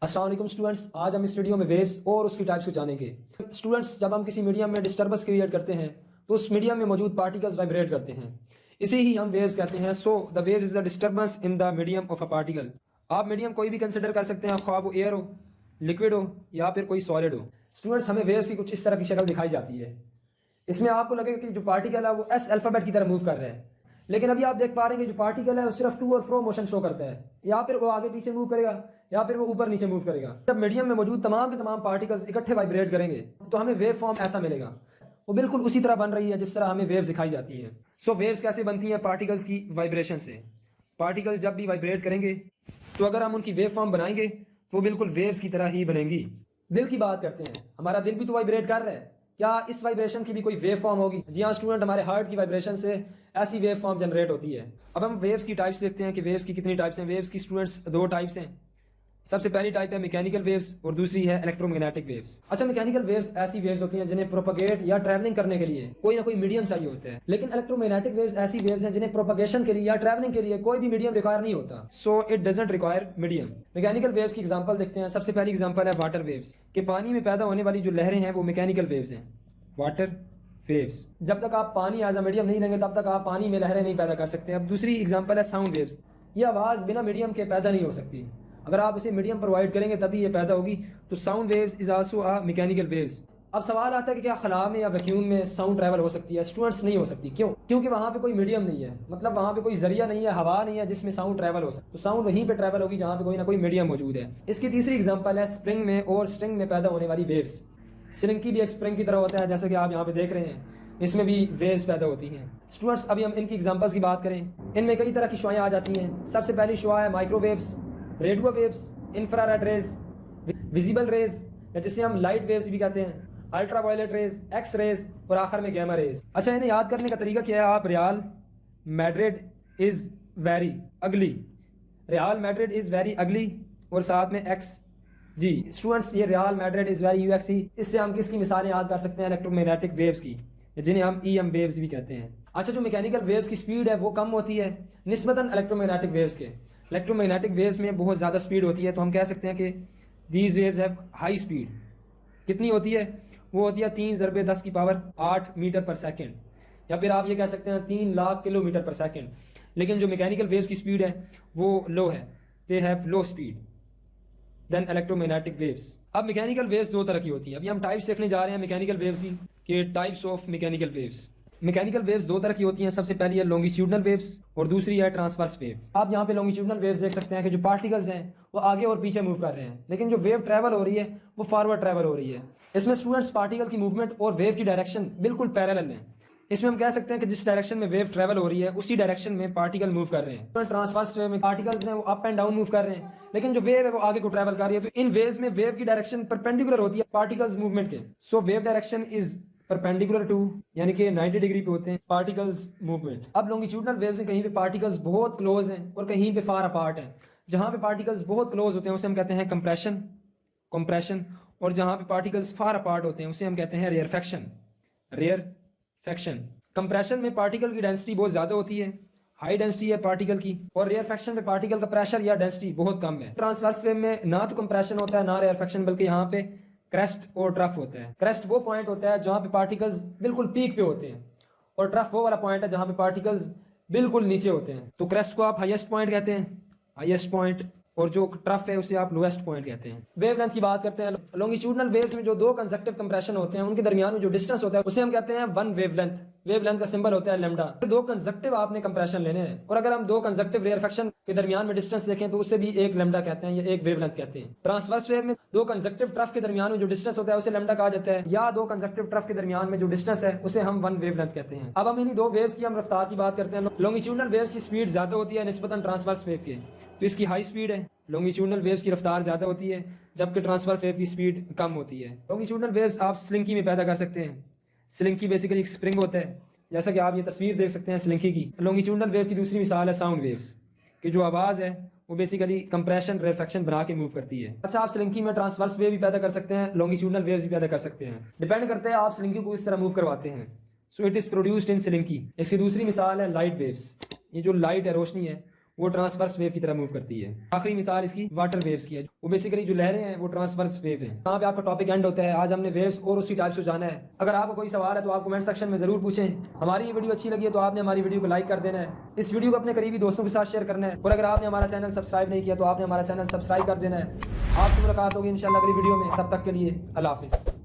अस्सलाम वालेकुम स्टूडेंट्स, आज हम इस वीडियो में वेव्स और उसकी टाइप्स को जानेंगे। स्टूडेंट्स, जब हम किसी मीडियम में डिस्टर्बेंस क्रिएट करते हैं तो उस मीडियम में मौजूद पार्टिकल्स वाइब्रेट करते हैं, इसे ही हम वेव्स कहते हैं। So the waves is the disturbance in the medium of a particle. आप मीडियम कोई भी कंसिडर कर सकते हैं, ख्वाह वो एयर हो, लिक्विड हो या फिर कोई सॉलिड हो। स्टूडेंट्स, हमें वेव्स की कुछ इस तरह की शक्ल दिखाई जाती है। इसमें आपको लगेगा कि जो पार्टिकल है वो एस अल्फाबेट की तरह मूव कर रहा है, लेकिन अभी आप देख पा रहे हैं कि जो पार्टिकल है वो सिर्फ टू और फ्रो मोशन शो करता है, या फिर वो आगे पीछे मूव करेगा या फिर वो ऊपर नीचे मूव करेगा। जब मीडियम में मौजूद तमाम के तमाम पार्टिकल्स इकट्ठे वाइब्रेट करेंगे तो हमें वेव फॉर्म ऐसा मिलेगा। वो बिल्कुल उसी तरह बन रही है जिस तरह हमें वेव्स दिखाई जाती है। सो वेव्स कैसे बनती हैं? पार्टिकल्स की वाइब्रेशन से। पार्टिकल जब भी वाइब्रेट करेंगे तो अगर हम उनकी वेव फॉर्म बनाएंगे तो वो बिल्कुल वेव्स की तरह ही बनेंगी। दिल की बात करते हैं, हमारा दिल भी तो वाइब्रेट कर रहा है, क्या इस वाइब्रेशन की भी कोई वेव फॉर्म होगी? जी हाँ स्टूडेंट, हमारे हार्ट की वाइब्रेशन से ऐसी वेव फॉर्म जनरेट होती है। अब हम वेव्स की टाइप्स देखते हैं कि वेव्स की कितनी टाइप्स हैं। वेव्स की स्टूडेंट्स दो टाइप्स हैं। सबसे पहली टाइप है मैकेनिकल वेव्स और दूसरी है इलेक्ट्रोमैग्नेटिक वेव्स। अच्छा, मैकेनिकल वेव्स ऐसी वेव्स होती हैं जिन्हें प्रोपगेट या ट्रैवलिंग करने के लिए कोई ना कोई मीडियम चाहिए होता है, लेकिन इलेक्ट्रोमैग्नेटिक वेव्स ऐसी वेव्स हैं जिन्हें प्रोपगेशन के लिए या ट्रैवलिंग के लिए कोई भी मीडियम रिक्वायर नहीं होता। So it doesn't require medium. Mechanical waves की एग्जांपल देखते हैं। सबसे पहली एग्जांपल है वाटर वेव्स के पानी में पैदा होने वाली जो लहरें हैं वो मैकेनिकल वेव्स हैं, वाटर वेव्स। जब तक आप पानी एज अ मीडियम नहीं लेंगे तब तक आप पानी में लहरें नहीं पैदा कर सकते। अब दूसरी एग्जांपल है साउंड वेव्स। ये आवाज़ बिना मीडियम के पैदा नहीं हो सकती, अगर आप इसे मीडियम प्रोवाइड करेंगे तभी ये पैदा होगी। तो sound waves is also a mechanical waves. अब सवाल आता है कि क्या खला में या वैक्यूम में साउंड ट्रैवल हो सकती है? स्टूडेंट्स, नहीं हो सकती। क्यों? क्योंकि वहाँ पे कोई मीडियम नहीं है, मतलब वहाँ पे कोई जरिया नहीं है, हवा नहीं है जिसमें साउंड ट्रैवल हो सकती। तो साउंड वहीं पे ट्रैवल होगी जहाँ पे कोई ना कोई मीडियम मौजूद है। इसकी तीसरी एग्जाम्पल है स्प्रिंग में और स्ट्रिंग में पैदा होने वाली वेव्स। स्ट्रिंग भी एक स्प्रिंग की तरह होता है, जैसे कि आप यहाँ पे देख रहे हैं, इसमें भी वेव्स पैदा होती हैं। स्टूडेंट्स, अभी हम इनकी एग्जांपल्स की बात करें। इनमें कई तरह की शुआएं आ जाती हैं। सबसे पहली शुआ है microwaves, radio waves, infrared rays, visible raise या जिसे हम लाइट वेव्स भी कहते हैं, अल्ट्रावायलेट रेज, एक्स रेज और आखिर में गैमा रेज। अच्छा, इन्हें याद करने का तरीका क्या है? आप real Madrid is very ugly, real Madrid is very ugly और साथ में एक्स। जी स्टूडेंट्स, ये रियल मैड्रिड इज वेरी यूएक्सी, इससे हम किसकी मिसालें याद कर सकते हैं? इलेक्ट्रोमैग्नेटिक वेव्स की, जिन्हें हम ईएम वेव्स भी कहते हैं। अच्छा, जो मैकेनिकल वेव्स की स्पीड है वो कम होती है निस्बतन इलेक्ट्रोमैग्नेटिक वेव्स के। इलेक्ट्रोमैग्नेटिक वेव्स में बहुत ज़्यादा स्पीड होती है, तो हम कह सकते हैं कि these waves have high speed. कितनी होती है? वो होती है 3×10⁸ मीटर पर सेकेंड, या फिर आप ये कह सकते हैं 3 लाख किलोमीटर पर सेकेंड। लेकिन जो मैकेनिकल वेव्स की स्पीड है वो लो है, they have low speed than electromagnetic waves. अब मैकेनिकल वेव्स दो तरह की होती है। अभी हम टाइप्स देखने जा रहे हैं मैकेनिकल वेव्स की, कि types of mechanical waves. Mechanical waves दो तरह की होती हैं। सबसे पहली है लॉन्गिट्यूडनल वेव्स और दूसरी है ट्रांसवर्स वेव। आप यहाँ पे लॉन्गिट्यूडनल वेव्स देख सकते हैं कि जो पार्टिकल्स हैं वो आगे और पीछे मूव कर रहे हैं, लेकिन जो वेव ट्रैवल हो रही है वो फॉरवर्ड ट्रैवल हो रही है। इसमें स्टूडेंट्स पार्टिकल की मूवमेंट और वेव की डायरेक्शन बिल्कुल पैरेलल है। इसमें हम कह सकते हैं कि जिस डायरेक्शन में वेव ट्रैवल हो रही है उसी डायरेक्शन में पार्टिकल मूव कर रहे हैं। ट्रांसवर्स वेव में पार्टिकल्स हैं वो अप एंड डाउन मूव कर रहे हैं, लेकिन जो वेव है वो आगे को ट्रैवल कर रही है। तो इन वेव्स में वेव की डायरेक्शन परपेंडिकुलर होती है पार्टिकल्स मूवमेंट के। So wave direction is perpendicular to, यानी कि 90 डिग्री पे होते हैं पार्टिकल्स मूवमेंट। अब लॉन्गिट्यूडनल वेव्स में कहीं पे पार्टिकल्स बहुत क्लोज हैं और कहीं पे फार अपार्ट हैं। जहां पे पार्टिकल्स बहुत क्लोज होते हैं उसे हम कहते हैं कंप्रेशन, कंप्रेशन, और जहां पे पार्टिकल्स फार अपार्ट होते हैं उसे हम कहते हैं रेयरफेक्शन, रेयरफेक्शन। कंप्रेशन में पार्टिकल की डेंसिटी बहुत ज्यादा होती है, हाई डेंसिटी है पार्टिकल की, और रेयरफेक्शन में पार्टिकल का प्रेशर या डेंसिटी बहुत कम है। ट्रांसवर्स वेव में ना तो कंप्रेशन होता है ना रेयरफेक्शन, बल्कि यहाँ पे क्रेस्ट और ट्रफ होता है। क्रेस्ट वो पॉइंट होता है जहाँ पे पार्टिकल्स बिल्कुल पीक पे होते हैं, और ट्रफ वो वाला पॉइंट है जहाँ पे पार्टिकल्स बिल्कुल नीचे होते हैं। तो क्रेस्ट को आप हाईएस्ट पॉइंट कहते हैं, हाईएस्ट पॉइंट, और जो ट्रफ है उसे आप लोएस्ट पॉइंट कहते हैं। वेवलेंथ की बात करते हैं। लॉन्गिट्यूडनल वेव्स में जो दो कंसेक्टिव कंप्रेशन होते हैं उनके दरमियान में जो डिस्टेंस होता है उसे हम कहते हैं वन वेवलेंथ। वेवलेंथ का सिंबल होता है लैम्डा। दो कंसेक्टिव आपने कंप्रेशन लेने हैं, और अगर हम दो कंसेक्टिव रेयरफेक्शन के दरमियान में डिस्टेंस देखें तो उसे भी एक लैम्डा कहते हैं या एक वेवलेंथ कहते हैं। ट्रांसवर्स वेव में दो कंसेक्टिव ट्रफ के दरमियान में जो डिस्टेंस होता है उसे लैम्डा कहा जाता है, या दो कंसेक्टिव ट्रफ के दरमियान में जो डिस्टेंस है उसे हम वन वेवलेंथ कहते हैं। अब हम इन्हीं दो वेव्स की हम रफ्तार की बात करते हैं। लॉन्गिट्यूडनल वेव्स की स्पीड ज्यादा होती है निस्बतन ट्रांसवर्स वेव के, तो इसकी हाई स्पीड है। लॉन्गिट्यूडनल वेव्स की रफ्तार ज्यादा होती है जबकि ट्रांसवर्स वेव की स्पीड कम होती है। लॉन्गिट्यूडनल वेव्स आप स्लिंकी में पैदा कर सकते हैं। स्लिंकी बेसिकली एक स्प्रिंग होता है, जैसा कि आप ये तस्वीर देख सकते हैं स्लिंकी की। लॉन्गिट्यूडनल वेव की दूसरी मिसाल है साउंड वेव्स, की जो आवाज़ है वो बेसिकली कंप्रेशन रेयरफेक्शन बना के मूव करती है। अच्छा, आप स्लिंकी में ट्रांसवर्स वेव भी पैदा कर सकते हैं, लॉन्गिट्यूडनल वेव्स भी पैदा कर सकते हैं, डिपेंड करते हैं आप स्लिंकी को इस तरह मूव करवाते हैं। So it is produced in slinky. इसकी दूसरी मिसाल है लाइट वेव्स। ये जो लाइट है, रोशनी है, वो ट्रांसवर्स वेव की तरह मूव करती है। आखिरी मिसाल इसकी वाटर वेव्स की है, वो बेसिकली जो लहरें हैं वो ट्रांसवर्स वेव हैं। यहाँ पे आपका टॉपिक एंड होता है। आज हमने वेव्स और उसकी टाइप्स को जाना है। अगर आपको कोई सवाल है तो आप कमेंट सेक्शन में जरूर पूछें। हमारी ये वीडियो अच्छी लगी है तो आपने हमारी वीडियो को लाइक कर देना है, इस वीडियो को अपने करीबी दोस्तों के साथ शेयर करना है, और अगर आपने हमारा चैनल सब्सक्राइब नहीं किया तो आपने हमारा चैनल सब्सक्राइब कर देना है। आपसे मुलाकात होगी इंशाल्लाह अगली वीडियो में। तब तक के लिए अल्लाह हाफिज़।